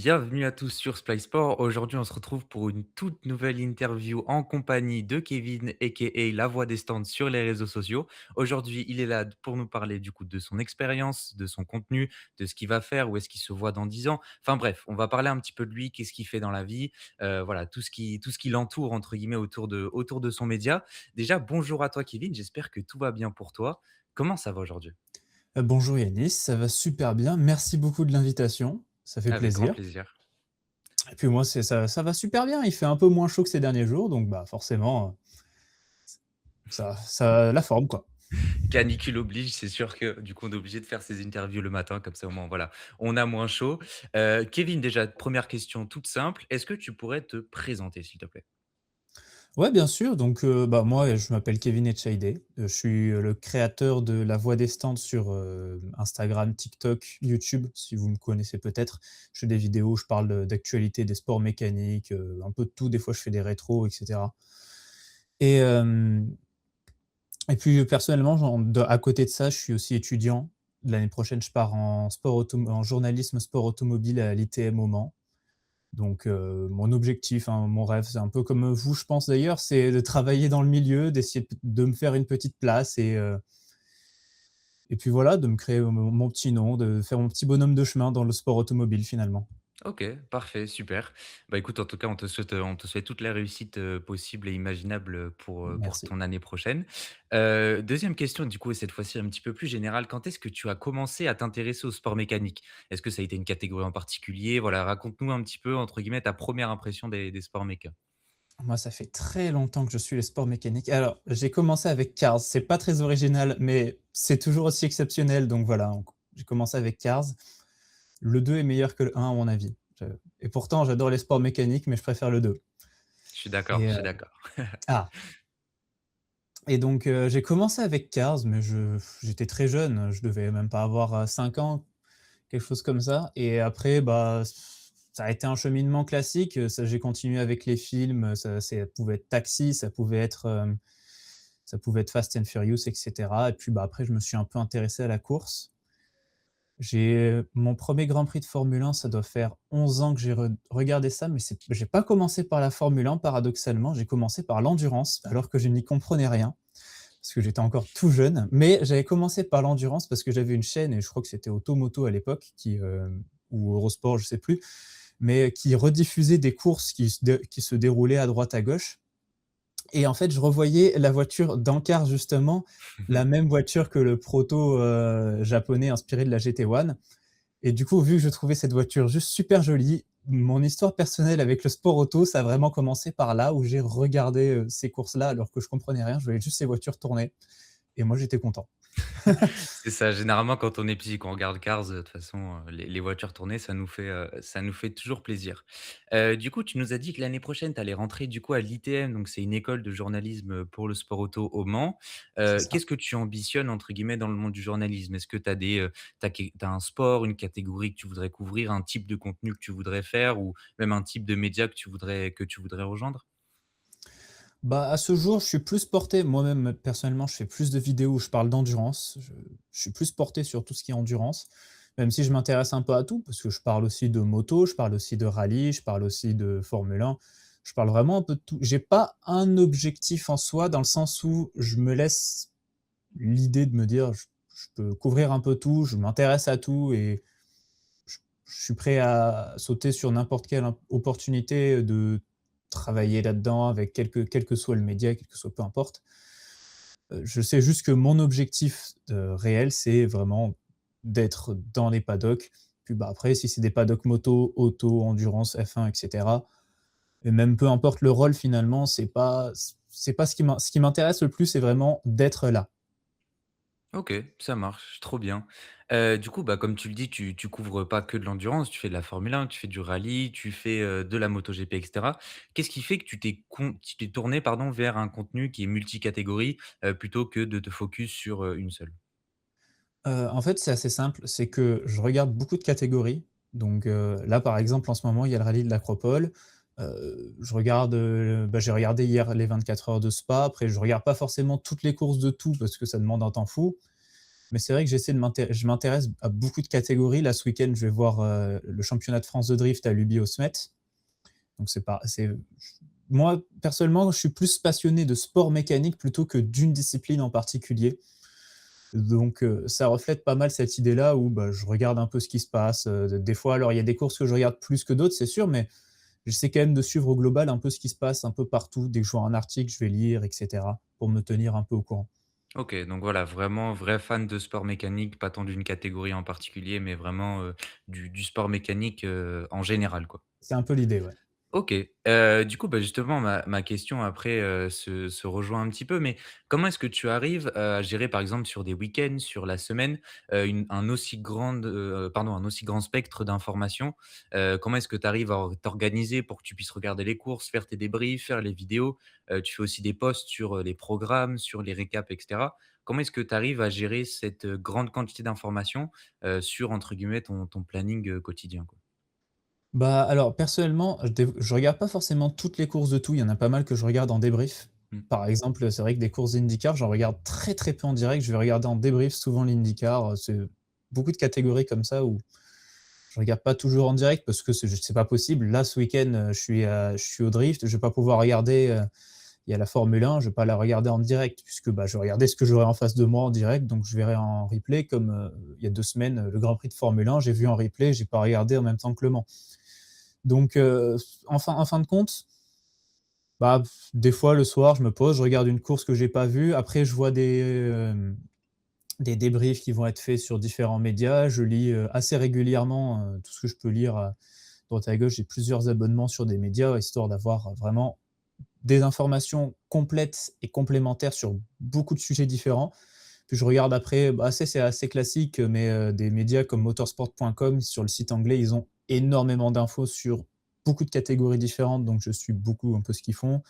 Bienvenue à tous sur Splay Sport. Aujourd'hui, on se retrouve pour une toute nouvelle interview en compagnie de Kevin, a.k.a. La Voix des Stands sur les réseaux sociaux. Aujourd'hui, il est là pour nous parler du coup de son expérience, de son contenu, de ce qu'il va faire, où est-ce qu'il se voit dans 10 ans. Enfin bref, on va parler un petit peu de lui, qu'est-ce qu'il fait dans la vie, voilà, tout ce qui l'entoure entre guillemets autour de son média. Déjà, bonjour à toi Kevin, j'espère que tout va bien pour toi. Comment ça va aujourd'hui? Bonjour Yanis, ça va super bien. Merci beaucoup de l'invitation, ça fait Avec grand plaisir. plaisir. Et puis moi, ça va super bien. Il fait un peu moins chaud que ces derniers jours, donc bah, forcément, ça la forme, quoi. Canicule oblige, c'est sûr que du coup, on est obligé de faire ces interviews le matin, comme ça au moins, voilà, on a moins chaud. Kevin, déjà, première question toute simple, est-ce que tu pourrais te présenter, s'il te plaît? Ouais, bien sûr, donc bah, moi, je m'appelle Kevin Etchaïdé, je suis, le créateur de La Voix des Stands sur, Instagram, TikTok, YouTube, si vous me connaissez peut-être. Je fais des vidéos, je parle, d'actualité, des sports mécaniques, un peu de tout. Des fois, je fais des rétros et cetera. Et hem Et puis, personnellement, à côté de ça, je suis aussi étudiant. L'année prochaine, je pars en journalisme sport automobile à l'ITM au Mans. Donc, mon objectif, hein, mon rêve, c'est un peu comme vous, je pense d'ailleurs, c'est de travailler dans le milieu, d'essayer de me faire une petite place et puis voilà, de me créer mon petit nom, de faire mon petit bonhomme de chemin dans le sport automobile finalement. OK, parfait, super. Bah, écoute, en tout cas, on te souhaite toutes les réussites, possibles et imaginables, pour Merci. ton année prochaine. 2e question, du coup, et cette fois-ci un petit peu plus générale. Quand est-ce que tu as commencé à t'intéresser au sport mécanique? Est-ce que ça a été une catégorie en particulier? Voilà, raconte-nous un petit peu, entre guillemets, «ta première impression des sports méca». Moi, ça fait très longtemps que je suis les sports mécaniques. Alors, j'ai commencé avec Cars, c'est pas très original, mais c'est toujours aussi exceptionnel, donc voilà, j'ai commencé avec Cars. Le 2 est meilleur que le 1 à mon avis. Je Et pourtant j'adore les sports mécaniques, mais je préfère le 2. Je suis d'accord, et je heu suis d'accord. ah et donc j'ai commencé avec Cars, mais j'étais très jeune, je devais même pas avoir, 5 ans, quelque chose comme ça. Et après, bah, ça a été un cheminement classique, ça j'ai continué avec les films, ça pouvait être Taxi, ça pouvait être Fast and Furious et cetera. Et puis, bah, après je me suis un peu intéressé à la course. J'ai mon premier Grand Prix de Formule 1, ça doit faire 11 ans que j'ai regardé ça, mais j'ai pas commencé par la Formule 1 paradoxalement, j'ai commencé par l'endurance, alors que je n'y comprenais rien, parce que j'étais encore tout jeune. Mais j'avais commencé par l'endurance parce que j'avais une chaîne, et je crois que c'était Automoto à l'époque ou Eurosport, je sais plus, mais qui rediffusait des courses qui se déroulaient à droite à gauche. Et en fait, je revoyais la voiture d'Ankar justement, la même voiture que le proto, japonais inspiré de la GT1. Et du coup, vu que je trouvais cette voiture juste super jolie, mon histoire personnelle avec le sport auto, ça a vraiment commencé par là, où j'ai regardé, ces courses-là alors que je comprenais rien. Je voyais juste ces voitures tourner et moi j'étais content. C'est ça, généralement quand on est petit, qu'on regarde Cars, de toute façon, les voitures tournées, ça nous fait toujours plaisir. Du coup, tu nous as dit que l'année prochaine, tu allais rentrer du coup à l'ITM, donc c'est une école de journalisme, pour le sport auto au Mans. C'est ça. Qu'est-ce que tu ambitionnes entre guillemets dans le monde du journalisme? Est-ce que tu as tu un sport, une catégorie que tu voudrais couvrir, un type de contenu que tu voudrais faire ou même un type de média que tu voudrais rejoindre? Bah, à ce jour, je suis plus porté moi-même, personnellement, je fais plus de vidéos où je parle d'endurance. Je suis plus porté sur tout ce qui est endurance, même si je m'intéresse un peu à tout, parce que je parle aussi de moto, je parle aussi de rallye, je parle aussi de Formule 1. Je parle vraiment un peu de tout. J'ai pas un objectif en soi, dans le sens où je me laisse l'idée de me dire: «Je peux couvrir un peu tout, je m'intéresse à tout et je je suis prêt à sauter sur n'importe quelle opportunité de travailler là-dedans avec quel que soit le média, quel que soit peu importe». Je sais juste que mon objectif, réel, c'est vraiment d'être dans les paddocks. Puis, bah, après, si c'est des paddocks moto, auto, endurance, F1 et cetera, et même peu importe le rôle finalement, c'est pas ce qui m'intéresse le plus, c'est vraiment d'être là. OK, ça marche, trop bien. Du coup, bah, comme tu le dis, tu couvres pas que de l'endurance, tu fais de la Formule 1, tu fais du rallye, tu fais, de la MotoGP et cetera. Qu'est-ce qui fait que tu t'es tourné, pardon, vers un contenu qui est multicatégorie, plutôt que de te focus sur, une seule? En fait, c'est assez simple, c'est que je regarde beaucoup de catégories. Donc, là, par exemple, en ce moment, il y a le rallye de l'Acropole. Je regarde, bah, j'ai regardé hier les 24 heures de Spa. Après, je regarde pas forcément toutes les courses de tout parce que ça demande un temps fou. Mais c'est vrai que j'essaie de je m'intéresse à beaucoup de catégories. Là, ce week-end, je vais voir, le championnat de France de drift à Luby-au-Smet. Donc c'est moi, personnellement, je suis plus passionné de sport mécanique plutôt que d'une discipline en particulier. Donc ça reflète pas mal cette idée-là où, bah, je regarde un peu ce qui se passe, des fois, alors il y a des courses que je regarde plus que d'autres, c'est sûr, mais j'essaie quand même de suivre au global un peu ce qui se passe un peu partout. Dès que je vois un article, je vais lire et cetera, pour me tenir un peu au courant. OK, donc voilà, vraiment vrai fan de sport mécanique, pas tant d'une catégorie en particulier, mais vraiment, du sport mécanique, en général, quoi. C'est un peu l'idée, ouais. OK. Du coup, bah, justement, ma question après, se rejoint un petit peu, mais comment est-ce que tu arrives, à gérer, par exemple, sur des week-ends, sur la semaine, un aussi grand spectre d'informations? Comment est-ce que tu arrives à t'organiser pour que tu puisses regarder les courses, faire tes débriefs, faire les vidéos? Tu fais aussi des posts sur, les programmes, sur les récaps et cetera. Comment est-ce que tu arrives à gérer cette, grande quantité d'informations, sur, entre guillemets, «ton planning», quotidien, quoi? Bah, alors personnellement, je regarde pas forcément toutes les courses de tout, il y en a pas mal que je regarde en débrief. Mmh. Par exemple, c'est vrai que des courses d'IndyCar, j'en regarde très, très peu en direct, je vais regarder en débrief souvent l'IndyCar, c'est beaucoup de catégories comme ça où je regarde pas toujours en direct parce que c'est pas possible. Là, ce week-end, je suis au drift, je vais pas pouvoir regarder, il y a la Formule 1, je vais pas la regarder en direct puisque, bah, je vais regarder ce que j'aurai en face de moi en direct, donc je verrai en replay comme, il y a 2 semaines, le Grand Prix de Formule 1, j'ai vu en replay, j'ai pas regardé en même temps que Le Mans. Donc en fin de compte, bah, des fois le soir, je me pose, je regarde une course que j'ai pas vue. Après je vois des débriefs qui vont être faits sur différents médias. Je lis, assez régulièrement, tout ce que je peux lire à droite à gauche. J'ai plusieurs abonnements sur des médias, histoire d'avoir vraiment des informations complètes et complémentaires sur beaucoup de sujets différents. Puis je regarde après, bah, c'est assez classique, mais des médias comme motorsport.com sur le site anglais, ils ont énormément d'infos sur beaucoup de catégories différentes, donc je suis beaucoup un peu ce qu'ils font.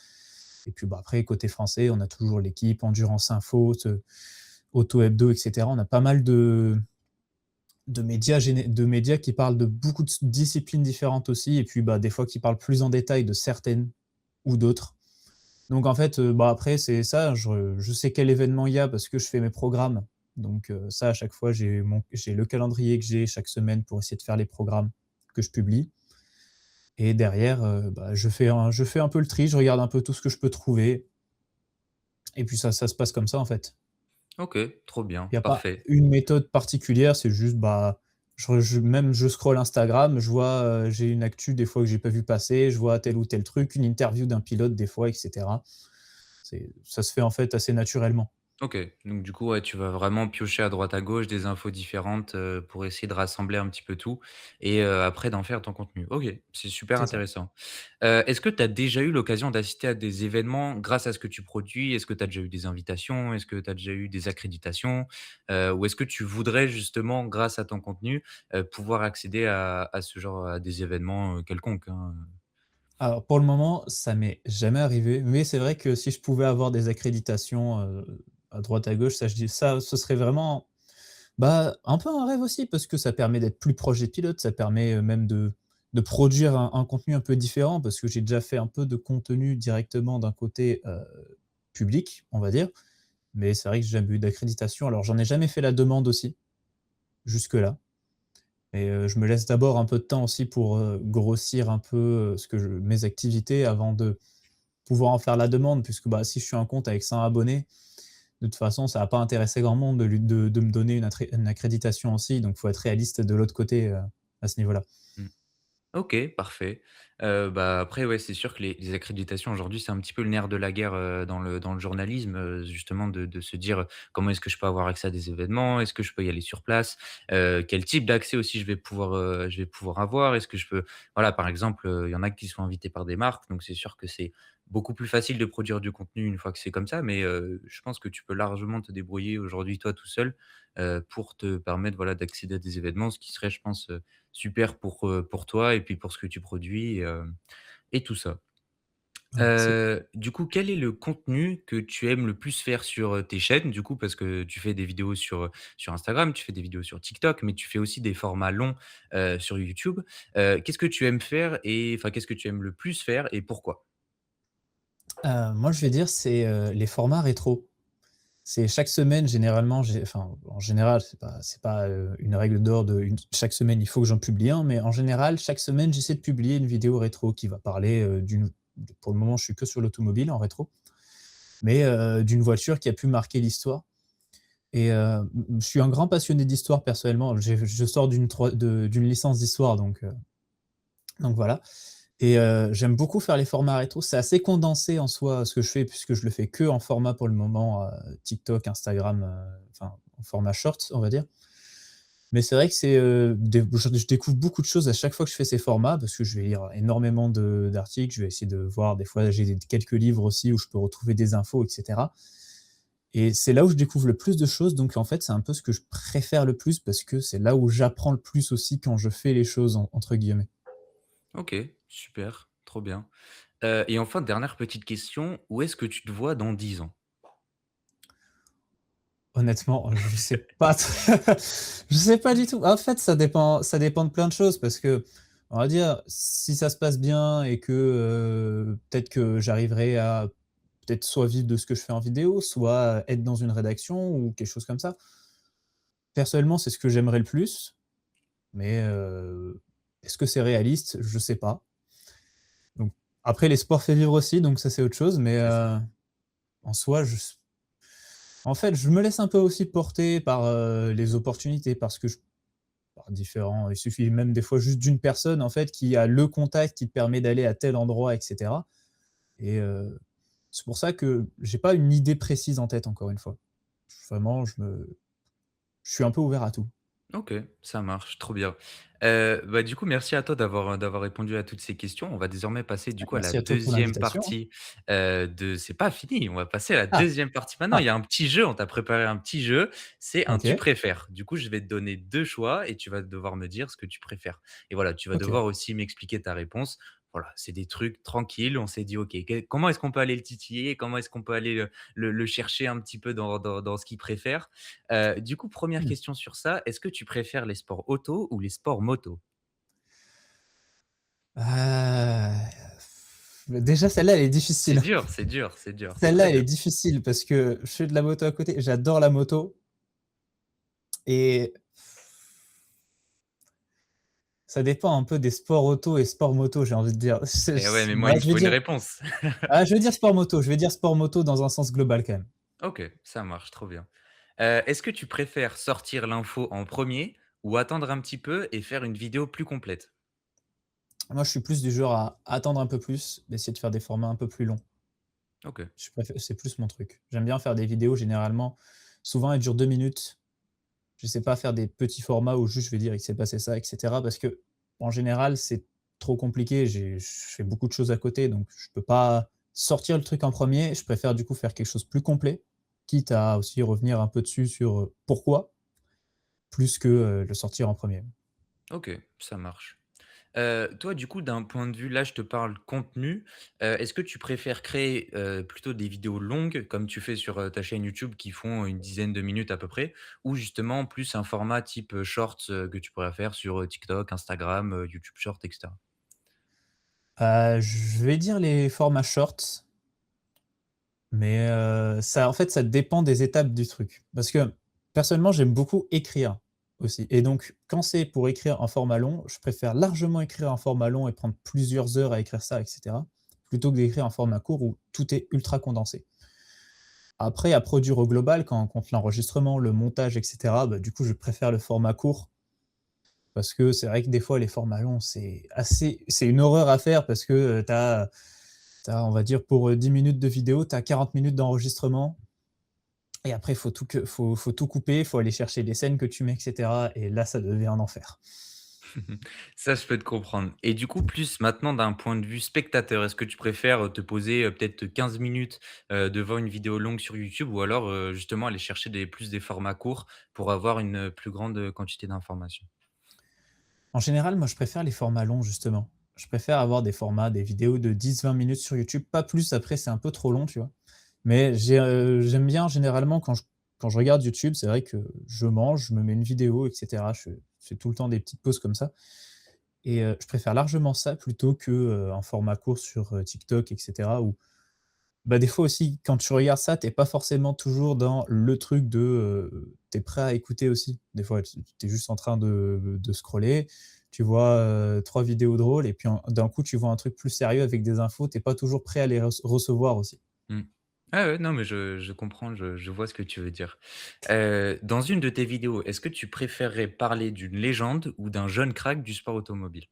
Et puis, bah, après côté français, on a toujours L'Équipe, Endurance Info, Auto Hebdo et cetera. On a pas mal de médias qui parlent de beaucoup de disciplines différentes aussi et puis, bah, des fois qui parlent plus en détail de certaines ou d'autres. Donc en fait, bah, après c'est ça, je sais quel événement il y a parce que je fais mes programmes. Donc ça à chaque fois j'ai le calendrier que j'ai chaque semaine pour essayer de faire les programmes que je publie et derrière, bah, je fais un peu le tri, je regarde un peu tout ce que je peux trouver et puis ça se passe comme ça en fait. OK, trop bien, Il y a pas parfait. une méthode particulière, c'est juste, bah, je scrolle Instagram, je vois, j'ai une actu des fois que j'ai pas vu passer, je vois tel ou tel truc, une interview d'un pilote des fois et cetera. Ça se fait en fait assez naturellement. OK, donc du coup, ouais, tu vas vraiment piocher à droite à gauche des infos différentes, pour essayer de rassembler un petit peu tout et après d'en faire ton contenu. OK, c'est super C'est ça. intéressant. Est-ce que tu as déjà eu l'occasion d'assister à des événements grâce à ce que tu produis? Est-ce que tu as déjà eu des invitations? Est-ce que tu as déjà eu des accréditations? Ou est-ce que tu voudrais justement, grâce à ton contenu, pouvoir accéder à ce genre à des événements, quelconques, hein? Alors pour le moment, ça m'est jamais arrivé, mais c'est vrai que si je pouvais avoir des accréditations, à droite à gauche, ça je dis ça ce serait vraiment, bah, un peu un rêve aussi parce que ça permet d'être plus proche des pilotes, ça permet, même de produire un contenu un peu différent parce que j'ai déjà fait un peu de contenu directement d'un côté, public, on va dire. Mais c'est vrai que j'ai jamais eu d'accréditation. Alors j'en ai jamais fait la demande aussi, jusque-là. Et je me laisse d'abord un peu de temps aussi pour, grossir un peu, ce que je mes activités avant de pouvoir en faire la demande puisque, bah, si je suis un compte avec 100 abonnés, de toute façon, ça va pas intéresser grand monde de me donner une accréditation aussi, donc il faut être réaliste de l'autre côté, à ce niveau-là. Mmh. OK, parfait. Bah, après, ouais, c'est sûr que les accréditations aujourd'hui, c'est un petit peu le nerf de la guerre, dans le journalisme, justement de se dire, «Comment est-ce que je peux avoir accès à des événements? Est-ce que je peux y aller sur place? Quel type d'accès aussi je vais pouvoir avoir? Est-ce que je peux» voilà, par exemple, il y en a qui sont invités par des marques, donc c'est sûr que c'est beaucoup plus facile de produire du contenu une fois que c'est comme ça, mais je pense que tu peux largement te débrouiller aujourd'hui toi tout seul, pour te permettre, voilà, d'accéder à des événements, ce qui serait, je pense, super pour toi et puis pour ce que tu produis et tout ça. Ah merci. Du coup, quel est le contenu que tu aimes le plus faire sur, tes chaînes? Du coup, parce que tu fais des vidéos sur Instagram, tu fais des vidéos sur TikTok, mais tu fais aussi des formats longs, sur YouTube. Qu'est-ce que tu aimes faire et enfin, qu'est-ce que tu aimes le plus faire et pourquoi? Moi, je vais dire, c'est, les formats rétro. C'est chaque semaine généralement, en général, c'est pas une règle d'or de une chaque semaine il faut que j'en publie un, mais en général, chaque semaine, j'essaie de publier une vidéo rétro qui va parler, pour le moment, je suis que sur l'automobile en rétro, mais d'une voiture qui a pu marquer l'histoire et je suis un grand passionné d'histoire personnellement. Je sors d'une licence d'histoire donc voilà. Et j'aime beaucoup faire les formats rétro. C'est assez condensé en soi, ce que je fais, puisque je le fais que en format pour le moment, TikTok, Instagram, enfin en format short, on va dire. Mais c'est vrai que je découvre beaucoup de choses à chaque fois que je fais ces formats, parce que je vais lire énormément d'articles, je vais essayer de voir des fois j'ai quelques livres aussi où je peux retrouver des infos et cetera. Et c'est là où je découvre le plus de choses, donc en fait, c'est un peu ce que je préfère le plus parce que c'est là où j'apprends le plus aussi quand je fais les choses entre guillemets. OK, super, trop bien. Et enfin, dernière petite question, où est-ce que tu te vois dans 10 ans? Honnêtement, je sais pas je sais pas du tout. En fait, ça dépend de plein de choses parce que, on va dire, si ça se passe bien et que, peut-être que j'arriverai à peut-être soit vivre de ce que je fais en vidéo, soit être dans une rédaction ou quelque chose comme ça. Personnellement, c'est ce que j'aimerais le plus, mais est-ce que c'est réaliste? Je sais pas. Donc après les sports fait vivre aussi, donc ça c'est autre chose, mais C'est ça. en soi, en fait, je me laisse un peu aussi porter par, les opportunités parce que par différents il suffit même des fois juste d'une personne, en fait, qui a le contact qui te permet d'aller à tel endroit et cetera et c'est pour ça que j'ai pas une idée précise en tête, encore une fois. Vraiment, je suis un peu ouvert à tout. OK, ça marche, trop bien. Bah, du coup, merci à toi d'avoir répondu à toutes ces questions. On va désormais passer du coup à la Merci à toi pour deuxième l'invitation, hein. partie, de c'est pas fini, on va passer à la Ah! deuxième partie maintenant. Il y Ah! a un petit jeu, on t'a préparé un petit jeu, c'est un «tu OK, préfères». Du coup, je vais te donner 2 choix et tu vas devoir me dire ce que tu préfères et voilà, tu vas OK. devoir aussi m'expliquer ta réponse. Voilà, c'est des trucs tranquilles, on s'est dit: «OK, comment est-ce qu'on peut aller le titiller? Comment est-ce qu'on peut aller le chercher un petit peu dans ce qu'il préfère?» Du coup, première Mmh. question sur ça, est-ce que tu préfères les sports auto ou les sports moto? Ah, déjà celle-là, elle est C'est difficile. dur, c'est dur, c'est dur, c'est très Celle-là, elle est dur. difficile parce que je fais de la moto à côté. J'adore la moto et ça dépend un peu des sports auto et sports moto, j'ai envie de dire. Eh ouais, mais moi, Bah, il me faut une réponse. je vais dire sport moto. Je vais dire sport moto dans un sens global quand même. OK, ça marche, trop bien. Est-ce que tu préfères sortir l'info en premier ou attendre un petit peu et faire une vidéo plus complète? Moi, je suis plus du genre à attendre un peu plus, d'essayer de faire des formats un peu plus longs. OK. C'est plus mon truc. J'aime bien faire des vidéos généralement, souvent elles durent 2 minutes. Je sais pas faire des petits formats où juste je vais dire: «Il s'est passé ça» et cetera parce que en général, c'est trop compliqué. Je fais beaucoup de choses à côté, donc je peux pas sortir le truc en premier. Je préfère du coup faire quelque chose de plus complet, quitte à aussi revenir un peu dessus sur, pourquoi, plus que, le sortir en premier. OK, ça marche. Toi, du coup, d'un point de vue là, je te parle contenu, est-ce que tu préfères créer, plutôt des vidéos longues comme tu fais sur, ta chaîne YouTube qui font une dizaine de minutes à peu près? Ou justement plus un format type, shorts, que tu pourrais faire sur, TikTok, Instagram, YouTube Short et cetera? Je vais dire les formats shorts, mais ça en fait, ça dépend des étapes du truc. Parce que personnellement, j'aime beaucoup écrire aussi et donc quand c'est pour écrire en format long, je préfère largement écrire en format long et prendre plusieurs heures à écrire ça et cetera, plutôt que d'écrire en format court où tout est ultra condensé. Après à produire au global, quand on compte l'enregistrement, le montage et cetera, bah, du coup, je préfère le format court parce que c'est vrai que des fois les formats longs, c'est une horreur à faire parce que, tu as on va dire pour, 10 minutes de vidéo, tu as 40 minutes d'enregistrement et après faut tout couper, il faut aller chercher les scènes que tu mets et cetera et là, ça devient un enfer. Ça, je peux te comprendre et du coup, plus maintenant d'un point de vue spectateur, est-ce que tu préfères, te poser, peut-être 15 minutes, devant une vidéo longue sur YouTube ou alors, justement aller chercher des formats courts pour avoir une, plus grande, quantité d'informations? En général, moi, je préfère les formats longs justement. Je préfère avoir des formats, des vidéos de 10-20 minutes sur YouTube, pas plus, après c'est un peu trop long, tu vois? Mais j'aime bien généralement quand je regarde YouTube, c'est vrai que je mange, je me mets une vidéo et cetera. Je fais tout le temps des petites pauses comme ça et je préfère largement ça plutôt que, un format court sur, TikTok et cetera où bah, des fois aussi, quand tu regardes ça, tu es pas forcément toujours dans le truc de, tu es prêt à écouter aussi. Des fois, tu es juste en train de scroller, tu vois, 3 vidéos drôles et puis d'un coup, tu vois un truc plus sérieux avec des infos, tu es pas toujours prêt à les recevoir aussi. Mmh. Ah ouais, non, mais je comprends, je vois ce que tu veux dire. Dans une de tes vidéos, est-ce que tu préférerais parler d'une légende ou d'un jeune crack du sport automobile?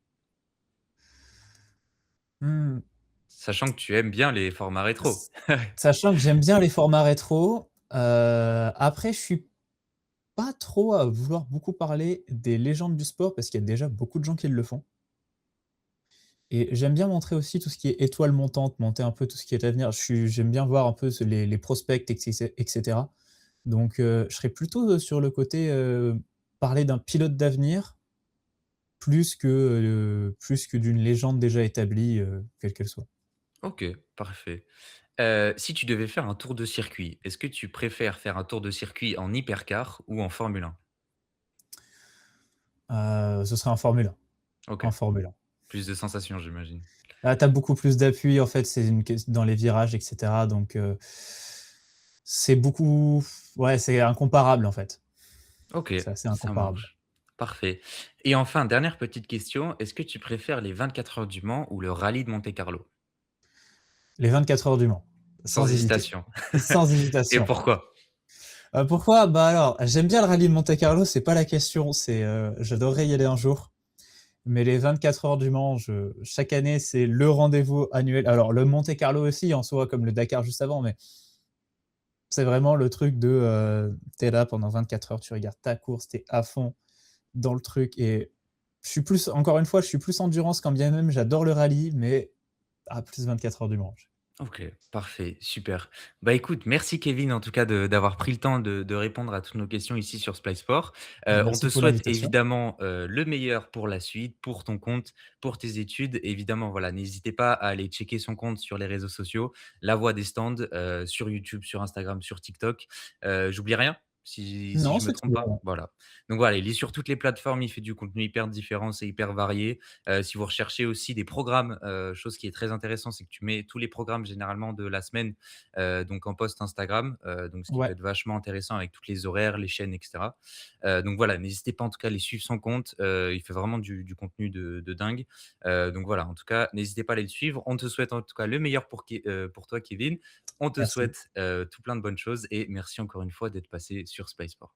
Mmh, Sachant que tu aimes bien les formats rétro. s sachant que j'aime bien les formats rétro, après je suis pas trop à vouloir beaucoup parler des légendes du sport parce qu'il y a déjà beaucoup de gens qui le font. Et j'aime bien montrer aussi tout ce qui est étoiles montantes, monter un peu tout ce qui est l'avenir. J'aime bien voir un peu les prospects et cetera. Donc je serais plutôt, sur le côté, parler d'un pilote d'avenir plus que d'une légende déjà établie, quelle qu'elle soit. OK, parfait. Si tu devais faire un tour de circuit, est-ce que tu préfères faire un tour de circuit en hypercar ou en Formule 1? Ce serait en Formule 1, OK, en Formule 1. plus de sensations, j'imagine. Là, tu as beaucoup plus d'appui en fait, c'est une ques dans les virages et cetera donc c'est beaucoup ouais, c'est incomparable en fait. OK, C'est assez ça incomparable. marche. Parfait et enfin, dernière petite question, est-ce que tu préfères les 24 heures du Mans ou le rallye de Monte-Carlo? Les 24 heures du Mans, Sans sans hésiter. hésitation. Sans Et hésitation. pourquoi? Pourquoi? Bah, alors, j'aime bien le rallye de Monte-Carlo, c'est pas la question, c'est, j'adorerais y aller un jour, mais les 24 heures du Mans, je chaque année, c'est le rendez-vous annuel. Alors le Monte-Carlo aussi en soi, comme le Dakar juste avant, mais c'est vraiment le truc de, tu es là pendant 24 heures, tu regardes ta course, tu es à fond dans le truc et je suis plus encore une fois, je suis plus endurance quand bien même j'adore le rallye, mais plus 24 heures du Mans. OK, parfait, super. Bah, écoute, merci Kevin en tout cas d'avoir pris le temps de répondre à toutes nos questions ici sur Splay Sport. On Merci te pour souhaite l'invitation. évidemment, le meilleur pour la suite, pour ton compte, pour tes études. Évidemment, voilà, n'hésitez pas à aller checker son compte sur les réseaux sociaux, La Voix des Stands, sur YouTube, sur Instagram, sur TikTok. J'oublie rien? Si Non, je me c'est tout trompe pas? bon. Voilà. Donc voilà, il est sur toutes les plateformes, il fait du contenu hyper différent, c'est hyper varié. Si vous recherchez aussi des programmes, chose qui est très intéressant, c'est que tu mets tous les programmes généralement de la semaine, donc en post Instagram, donc ce qui peut Ouais, être vachement intéressant avec toutes les horaires, les chaînes et cetera. Donc voilà, n'hésitez pas en tout cas à aller suivre son compte, il fait vraiment du contenu de dingue. Donc voilà, en tout cas, n'hésitez pas à aller le suivre. On te souhaite en tout cas le meilleur pour toi Kevin. On te merci. souhaite, tout plein de bonnes choses et merci encore une fois d'être passé sur Spy Sport.